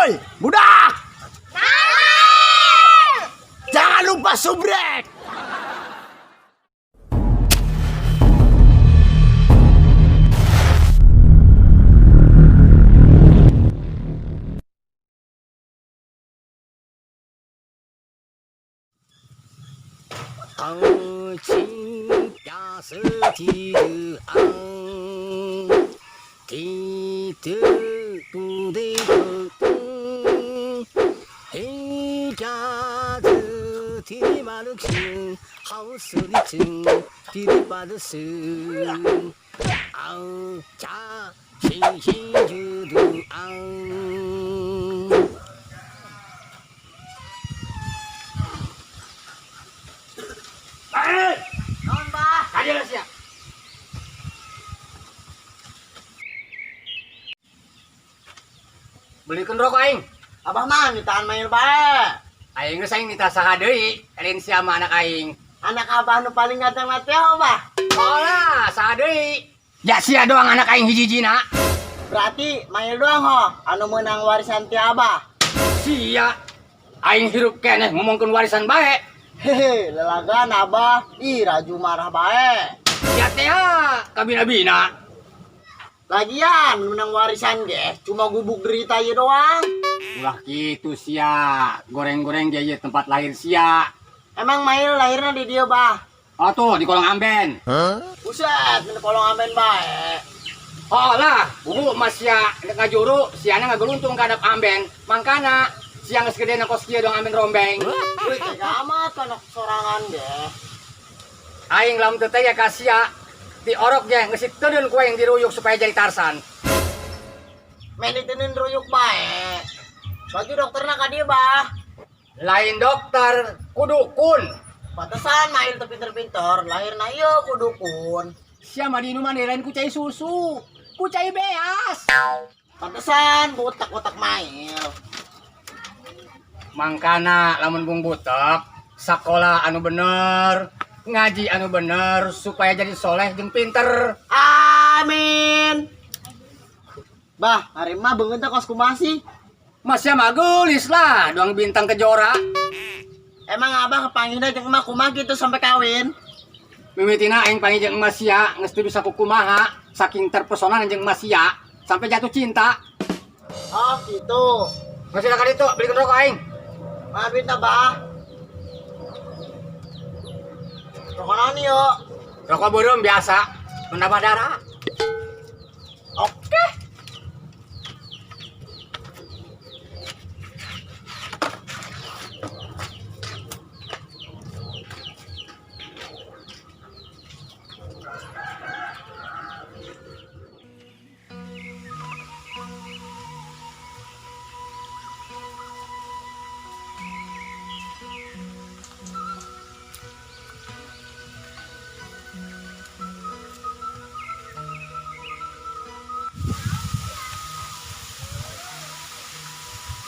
Woi, budak! Jangan lupa subrek! Cinta setiap tidak boleh bertemu hingga detik manusia harus licin daripada sen Non, Bah. Ada lah siap. Belikan rokok aing. Abah mah ditahan main bae. Aing geus aing minta saha deui, rin si ama anak aing. Anak abah nu paling ganteng na teh, Bah. Oh lah, saha deui. Ya sia doang anak aing hiji-hijina. Berarti main doang ho, anu menang warisan ti abah. Sia. Aing hirup keneh ngomongkeun warisan bae. Hehe, lelagan abah, ih raju marah bae. Ya teh kabina-bina. Lagian menang warisan ge, cuma gubuk derita ieu doang. Ulah kitu sia. Goreng-goreng dia tempat lahir sia. Emang Mail lahirnya di dia, Bah? Oh tuh di kolong amben. Buset, di kolong amben bae. Oh lah, buku mas sia ngajuru, siana ngageluntung kadap amben. Mangkana siang geus gede na kos kieu dong amben rombeng. Wih, tega amat anak sorangan ge. Aing lamun teu teh ya ka sia di orok ge geus teudeun kue yang diruyuk supaya jadi Tarsan. Main ditenin ruyuk bae. Bagi dokterna ka dia, Bah. Lain dokter, kudu kun. Pantesan Mail teu pinter-pinter, lahirna ieu kudu kun. Sia mah di minuman lain ku cai susu, ku cai beas. Pantesan butak-butak Mail. Mangkana lamun bung butek, sakola anu bener, ngaji anu bener supaya jadi soleh jeung pinter. Amin. Bah, hari mah beungeun teh kos kumaha sih? Masya mah geulis lah, doang bintang kejora. Emang abah kepanggilna jeung emak kumaha gitu sampai kawin? Mimitina aing panggil jeung emas sia, geus teu bisa kumaha, saking terpesona jeung emas sia sampai jatuh cinta. Oh, gitu. Masih ada kali itu, belikan rokok aing. Maafin ta, Bah. Rokok naon yuk? Rokok burung biasa, menambah darah. Oke.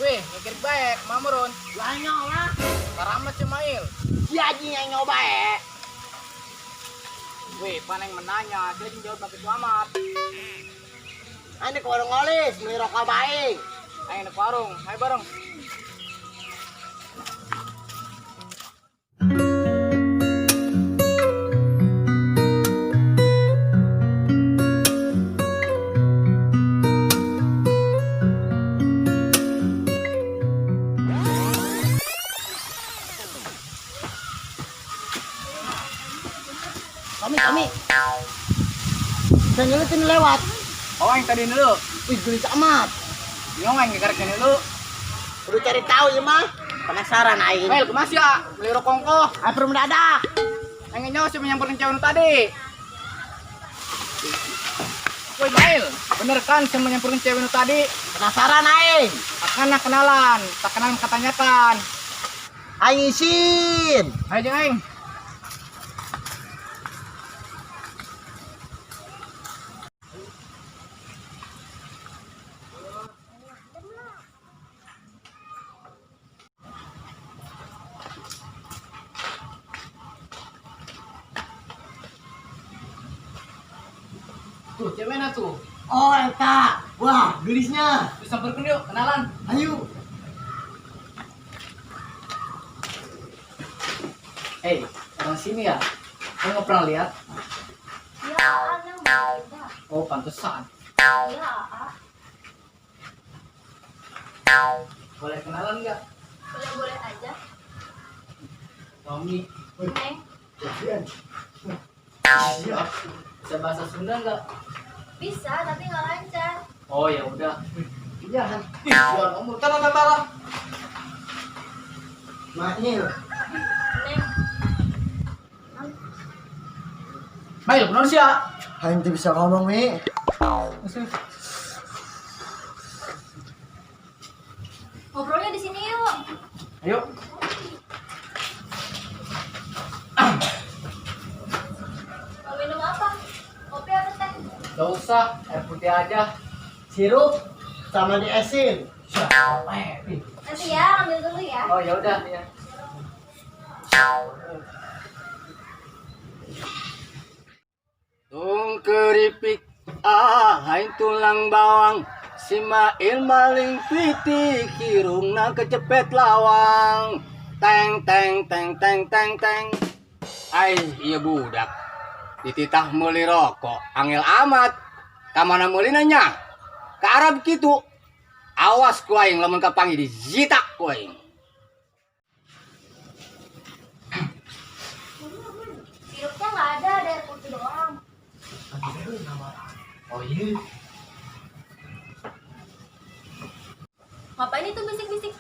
Weh, ngekir baik, mamurun. Lah nyawa. Karamat si Mail. Dia aja yang nyoba Weh, paneng menanya, dia jawab begitu amat. Ini ke warung ngolis, beli rokok baik. Ayo ke warung, ayo bareng. Kami. Dan nyelitin lewat. Oh, yang tadi dulu. Wih, gelis amat. Ngomong ngegarek dulu. Udah cari tahu ya mah. Penasaran aing. Mail, kemas ya? Beli rokok kongko. Ayo perlu mendadak. Pengen nyawa sih menyamperin cewek tadi. Woi, Mail, bener kan sih menyamperin cewek tadi? Penasaran aing. Akan kenalan, tak kenal katanya-tan. Aing isin. Ayo jeng aing. Tuh, ceweknya tuh. Oh, eta. Wah, gelisnya. Terus samperkan yuk, kenalan. Ayo. Orang sini ya? Kamu nggak pernah lihat? Ya, Anang beda. Oh, pantesan. Ya, Boleh kenalan nggak? boleh-boleh aja. Tommy. Neng, Siap. Bisa bahasa Sunda nggak? bisa tapi nggak lancar. Oh ya udah. Iya. Jual nomor. Tara. Maknya. Neng, Baik, benar sih ya. Hanya bisa ngomong, Mi. ngobrolnya di sini yuk. Ayo. Mau minum apa? Kopi apa teh? Gak usah, air putih aja. Sirup sama diesin. Nanti ya, ambil dulu ya. Oh ya udah ya. Tung keripik hain tulang bawang Simail maling piti kirungna kecepet lawang teng teng teng teng teng teng. Ai iya budak dititah meuli rokok angel amat kamana meuli nanya ke Arab kitu awas ku aing lamun kapangi dizitak ku aing. Sirupnya nggak ada air putih doang. Oh iya. Ngapain itu bisik-bisik?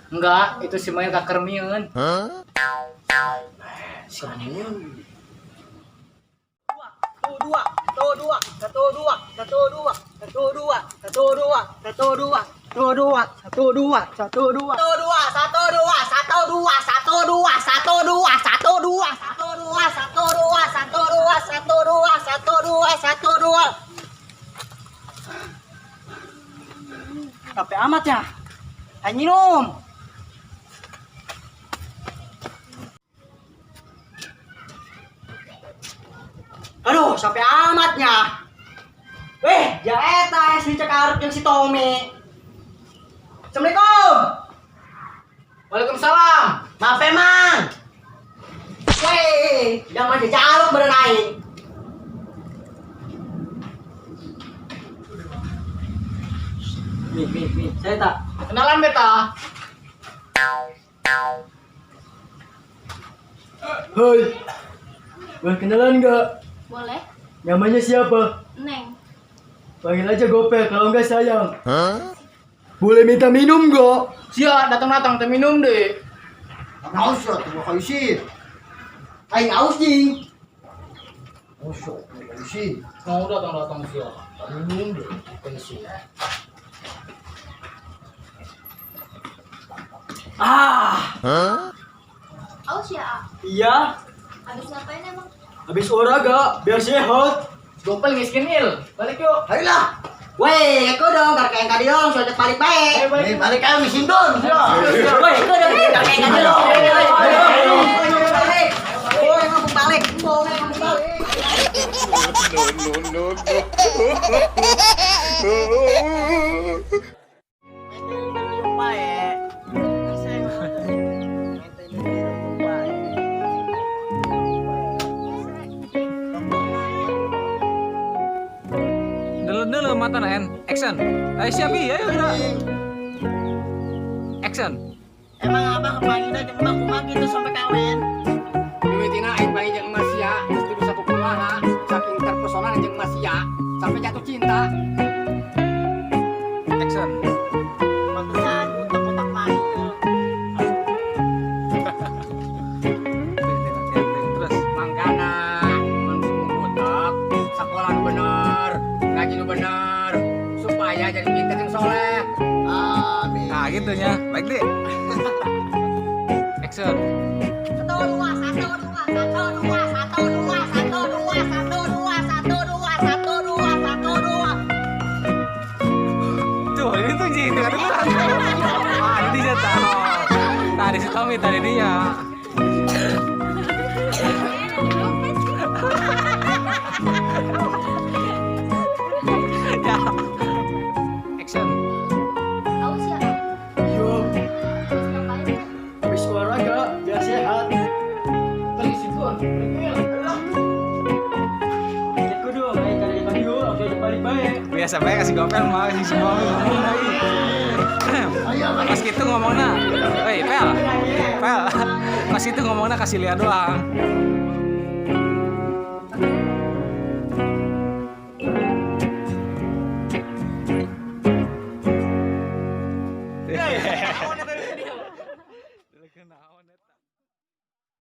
Enggak, itu si Mail kakermiun. Capek amat ya. Hanya minum. Aduh, sampai amatnya. Weh, ya eta si Cekarep yang si Tommy. Assalamualaikum. Waalaikumsalam. Maaf emang. Weh, yang masih jaluk berenai. Nih, saya tak. Kenalan beta. Hai, boleh kenalan nggak? Boleh? Namanya siapa? Neng, Panggil aja Gopel, kalau nggak sayang. Boleh minta minum nggak? Sia, datang teh minum deh. Aus ya, tuh kayu sih. Aing aus nih. Aus ya, kayu sih. Mau datang sia. Minum deh, kayu sih. aus ya, A? Iya, Habis ngapain emang? habis olahraga, biar sehat. Gopel ngiskinil. Balik yuk. Ayolah. Weh, aku dong, gar kayak kadiong, sudah balik baik. Balik kayak misindon. Weh, aku dong, gar kayak kadiong. Balik. Oh, ngomong balik. Ngomong balik. Dulu mata naen. Action. Ayo siap ya udah. Action. Emang abang kepanggilnya jeung mbak kumaha gitu sampai kawin? Mimitina aing bae jeung Mas Sia, istri bisa kumaha, saking terpesona jeung Mas Sia sampai jatuh cinta. Action. Pantesan utak-utak main. Terus. Mangkana mun budak sakola nu bener, ngaji nu bener, supaya jadi pinter jeung soleh. Amin. Nah gitunya. Baik deh. Action. Tuh ini tuh Ji, itu kan itu. Ah ini dia tahu. Tadi si Tommy tadi dia. Ya. Eko dong, kayak kado langsung aja balik baik. Biasa baik kasih gopel mah kasih semua ngomong lagi. Pas gitu ngomongnya, woi pel, pel, pas itu ngomongnya kasih lihat doang.